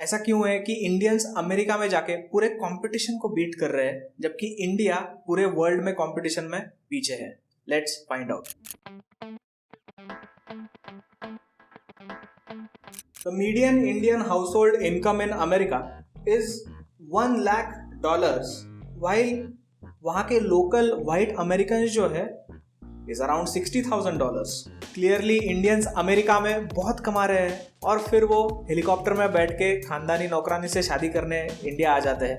ऐसा क्यों है कि इंडियंस अमेरिका में जाके पूरे कंपटीशन को बीट कर रहे हैं जबकि इंडिया पूरे वर्ल्ड में कंपटीशन में पीछे है? Let's find out. The median Indian household income in America is $1 lakh, while वहाँ के लोकल वाइट अमेरिकन जो है is around $60,000। Clearly Indians America में बहुत कमा रहे हैं और फिर वो हेलीकॉप्टर में बैठ के खानदानी नौकरानी से शादी करने इंडिया आ जाते हैं।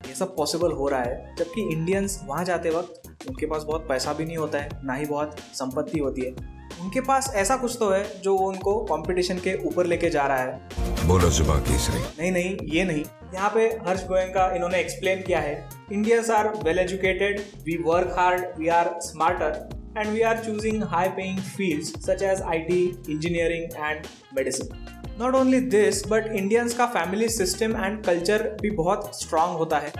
ये सब पॉसिबल हो रहा है जबकि इंडियंस वहाँ जाते वक्त उनके पास बहुत पैसा भी नहीं होता है, ना ही बहुत संपत्ति होती है। उनके पास ऐसा कुछ तो है जो उनको कंपटीशन के ऊपर लेके जा रहा है। बोलो जुबान तीसरी। नहीं, ये नहीं। यहाँ पे हर्ष गोयंका इन्होंने एक्सप्लेन किया है, Indians are well educated, we work hard, we are smarter and we are choosing high paying fields such as IT, engineering and medicine. Not only this but Indians का फैमिली सिस्टम एंड कल्चर भी बहुत strong होता है।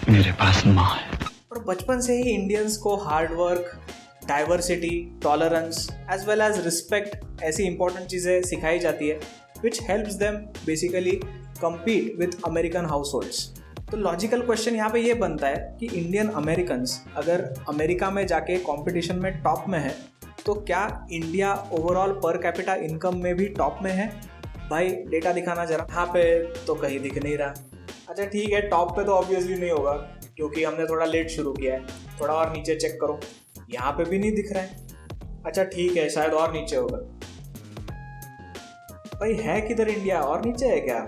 मेरे पास माँ है। और बचपन से ही इंडियंस को hard work, diversity, tolerance as well as respect ऐसी इंपॉर्टेंट चीज़ें सिखाई जाती है which helps them basically compete with American households। तो लॉजिकल क्वेश्चन यहाँ पे ये बनता है कि इंडियन अमेरिकन्स अगर अमेरिका में जाके कंपटीशन में टॉप में है तो क्या India overall per capita income में भी टॉप में है? भाई डेटा दिखाना जरा। यहाँ पे तो कहीं दिख नहीं रहा। अच्छा ठीक है, टॉप पे तो ऑब्वियसली नहीं होगा क्योंकि हमने थोड़ा लेट शुरू किया है। थोड़ा और नीचे चेक करो, यहाँ पे भी नहीं दिख रहा है। अच्छा ठीक है, शायद और नीचे होगा। भाई है किधर इंडिया? और नीचे है क्या?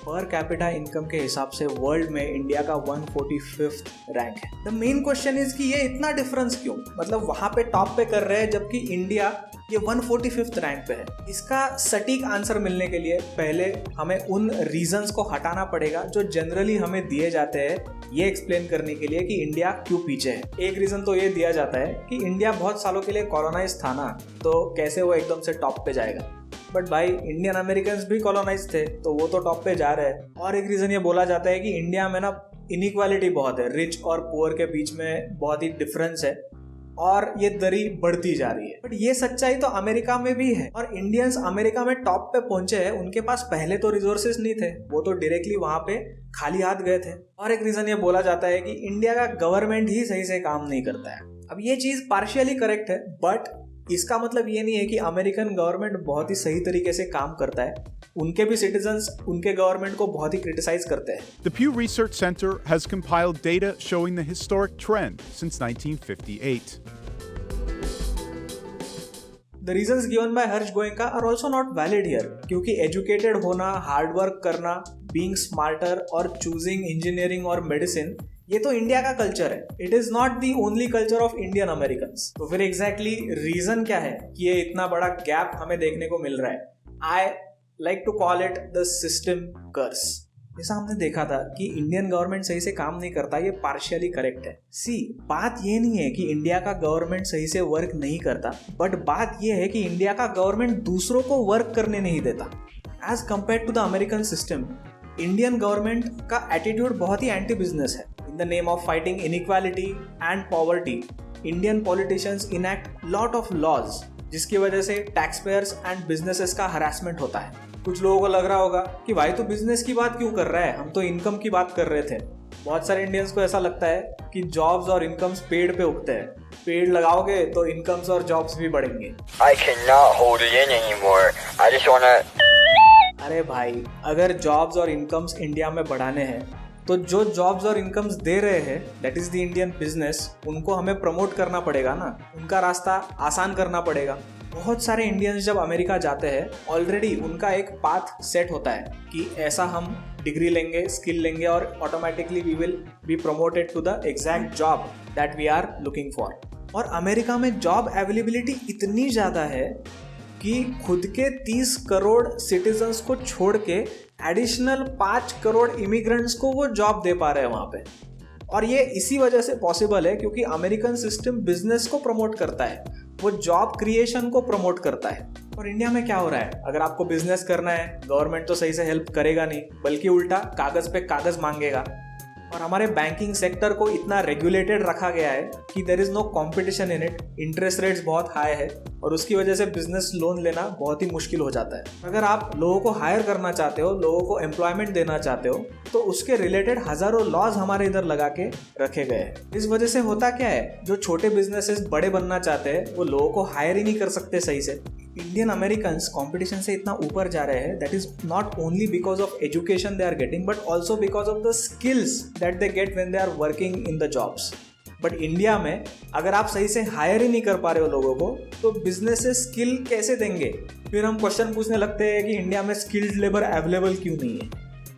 पर कैपिटा इनकम के हिसाब से वर्ल्ड में इंडिया का 145th रैंक है। द मेन क्वेश्चन इज कि ये इतना डिफरेंस क्यों? मतलब वहां पे टॉप पे कर रहे हैं जबकि इंडिया ये 145th रैंक पे है। इसका सटीक आंसर मिलने के लिए पहले हमें उन रीजंस को हटाना पड़ेगा जो जनरली हमें दिए जाते हैं ये एक्सप्लेन करने के लिए कि इंडिया क्यों पीछे है। एक रीजन तो ये दिया जाता है कि इंडिया बहुत सालों के लिए कॉलोनाइज था ना, तो कैसे वो एकदम से टॉप पे जाएगा। बट भाई इंडियन अमेरिकन्स भी कॉलोनाइज थे तो वो तो टॉप पे जा रहे हैं। और एक रीजन ये बोला जाता है कि इंडिया में ना इनइक्वालिटी बहुत है, रिच और पुअर के बीच में बहुत ही डिफरेंस है और ये दरी बढ़ती जा रही है। बट ये सच्चाई तो अमेरिका में भी है और इंडियंस अमेरिका में टॉप पे पहुंचे हैं, उनके पास पहले तो रिसोर्सेज नहीं थे, वो तो डायरेक्टली वहां पे खाली हाथ गए थे। और एक रीजन ये बोला जाता है कि इंडिया का गवर्नमेंट ही सही से काम नहीं करता है। अब ये चीज पार्शियली करेक्ट है बट इसका मतलब ये नहीं है कि अमेरिकन गवर्नमेंट बहुत ही सही तरीके से काम करता है। उनके भी सिटीजन्स उनके गवर्नमेंट को बहुत ही क्रिटिसाइज करते हैं। The Pew Research Center has compiled data showing the historic trend since 1958. The reasons given by Harsh Goenka are also not valid here क्योंकि एजुकेटेड होना, हार्ड वर्क करना, बीइंग स्मार्टर और choosing engineering और medicine ये तो India का culture है। It is not the only culture of Indian Americans. तो फिर एग्जैक्टली रीजन क्या है कि ये इतना बड़ा गैप हमें देखने को मिल रहा है? I like to call it the system curse. जैसा हमने देखा था कि इंडियन गवर्नमेंट सही से काम नहीं करता, ये पार्शियली करेक्ट है। बात ये नहीं है कि इंडिया का गवर्नमेंट सही से वर्क नहीं करता, बट बात ये है कि इंडिया का गवर्नमेंट दूसरों को वर्क करने नहीं देता। As compare to the American system, Indian government का एटीट्यूड बहुत ही एंटी बिजनेस है। In the name of fighting inequality and poverty, Indian politicians enact lot of laws जिसकी वजह से टैक्स पेयर्स एंड बिजनेसेस का हरासमेंट होता है। कुछ लोगों को लग रहा होगा कि भाई तो बिजनेस की बात क्यों कर रहा है, हम तो इनकम की बात कर रहे थे। बहुत सारे इंडियंस को ऐसा लगता है कि जॉब्स और इनकम्स पेड़ पे उगते हैं, पेड़ लगाओगे तो इनकम्स और जॉब्स भी बढ़ेंगे। I cannot hold it in anymore. I just wanna... अरे भाई, अगर जॉब्स और इनकम्स इंडिया में बढ़ाने हैं तो जो जॉब्स और इनकम्स दे रहे हैं that is the Indian business, उनको हमें प्रमोट करना पड़ेगा ना, उनका रास्ता आसान करना पड़ेगा। बहुत सारे इंडियंस जब अमेरिका जाते हैं ऑलरेडी उनका एक पाथ सेट होता है कि ऐसा हम डिग्री लेंगे, स्किल लेंगे और automatically we will be promoted to the exact job that we are looking for. और अमेरिका में जॉब अवेलेबिलिटी इतनी ज़्यादा है कि खुद के 30 करोड़ सिटीजन्स को छोड़ के एडिशनल 5 करोड़ इमिग्रेंट्स को वो जॉब दे पा रहे हैं वहाँ पे। और ये इसी वजह से पॉसिबल है क्योंकि अमेरिकन सिस्टम बिजनेस को प्रमोट करता है, वो जॉब क्रिएशन को प्रमोट करता है। और इंडिया में क्या हो रहा है, अगर आपको बिजनेस करना है गवर्नमेंट तो सही से हेल्प करेगा नहीं, बल्कि उल्टा कागज पे कागज मांगेगा। और हमारे बैंकिंग सेक्टर को इतना रेगुलेटेड रखा गया है कि there is no competition in it, interest rates बहुत हाई है और उसकी वजह से बिजनेस लोन लेना बहुत ही मुश्किल हो जाता है। अगर आप लोगों को हायर करना चाहते हो, लोगों को एम्प्लॉयमेंट देना चाहते हो, तो उसके रिलेटेड हजारों लॉज हमारे इधर लगा के रखे गए हैं। इस वजह से होता क्या है, जो छोटे बिजनेसेस बड़े बनना चाहते हैं वो लोगों को हायर ही नहीं कर सकते सही से। इंडियन अमेरिकन कंपटीशन से इतना ऊपर जा रहे हैं, that is not only because of education they are getting but also because of the skills that they get when they are working in the jobs. But India में अगर आप सही से हायर ही नहीं कर पा रहे हो लोगों को, तो बिजनेसेस स्किल कैसे देंगे? फिर हम क्वेश्चन पूछने लगते हैं कि इंडिया में स्किल्ड लेबर अवेलेबल क्यों नहीं है।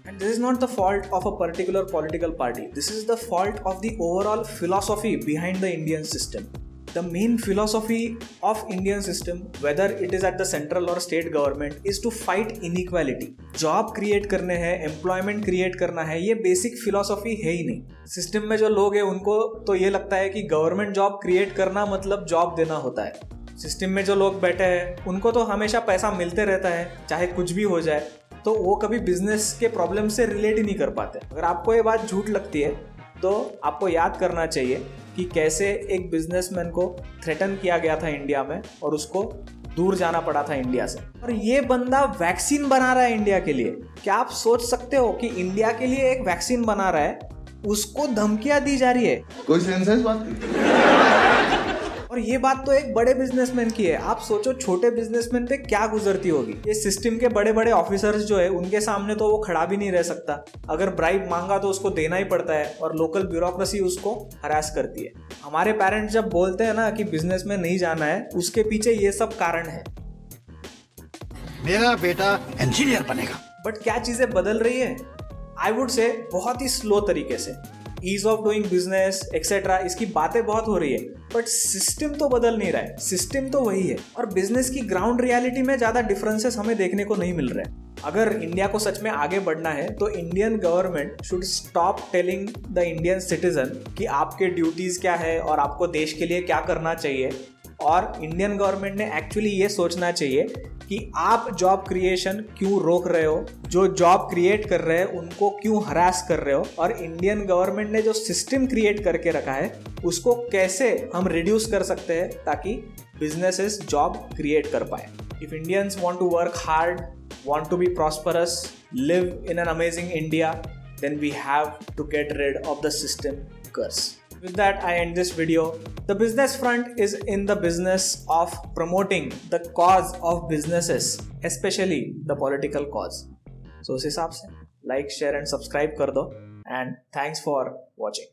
And this is not the fault of a particular political party, this is the fault of the overall philosophy behind the Indian system. The main philosophy of Indian system, whether it is at the central or state government, is to fight inequality. Job create करने हैं, employment create करना है, ये basic philosophy है ही नहीं। System में जो लोग हैं उनको तो ये लगता है कि गवर्नमेंट जॉब क्रिएट करना मतलब जॉब देना होता है। सिस्टम में जो लोग बैठे हैं उनको तो हमेशा पैसा मिलते रहता है, चाहे कुछ भी हो जाए, तो वो कभी बिजनेस के प्रॉब्लम से रिलेट ही नहीं कर पाते। अगर आपको ये बात झूठ लगती है तो आपको याद करना चाहिए कि कैसे एक बिजनेसमैन को थ्रेटन किया गया था इंडिया में और उसको दूर जाना पड़ा था इंडिया से, और ये बंदा वैक्सीन बना रहा है इंडिया के लिए। क्या आप सोच सकते हो कि इंडिया के लिए एक वैक्सीन बना रहा है, उसको धमकियां दी जा रही है? कोई सेंस है इस बात की? और ये बात तो एक बड़े बिजनेसमैन की है। आप सोचो छोटे बिजनेसमैन पे क्या गुजरती होगी। ये सिस्टम के बड़े बड़े ऑफिसर्स जो है उनके सामने तो वो खड़ा भी नहीं रह सकता। अगर ब्राइब मांगा तो उसको देना ही पड़ता है और लोकल ब्यूरोक्रेसी उसको हरास करती है। हमारे पेरेंट्स जब बोलते हैं ना कि बिजनेस में नहीं जाना है, उसके पीछे ये सब कारण है। मेरा बेटा इंजीनियर बनेगा। बट क्या चीजें बदल रही है? आई वुड से बहुत ही स्लो तरीके से। Ease of doing business etcetera, इसकी बातें बहुत हो रही है, बट सिस्टम तो बदल नहीं रहा है। सिस्टम तो वही है और बिजनेस की ग्राउंड रियलिटी में ज्यादा डिफरेंसेस हमें देखने को नहीं मिल रहे हैं। अगर इंडिया को सच में आगे बढ़ना है तो Indian government should stop telling the Indian citizen कि आपके ड्यूटीज क्या है और आपको देश के लिए क्या करना चाहिए। और इंडियन गवर्नमेंट ने एक्चुअली ये सोचना चाहिए कि आप जॉब क्रिएशन क्यों रोक रहे हो, जो जॉब क्रिएट कर रहे हैं उनको क्यों हरास कर रहे हो, और इंडियन गवर्नमेंट ने जो सिस्टम क्रिएट करके रखा है उसको कैसे हम रिड्यूस कर सकते हैं ताकि बिजनेसेस जॉब क्रिएट कर पाए। If Indians want to work hard, want to be prosperous, live in an amazing India, then we have to get rid of the system curse. With that, I end this video. The business front is in the business of promoting the cause of businesses, especially the political cause. So उस हिसाब से like, share and subscribe कर दो, and thanks for watching.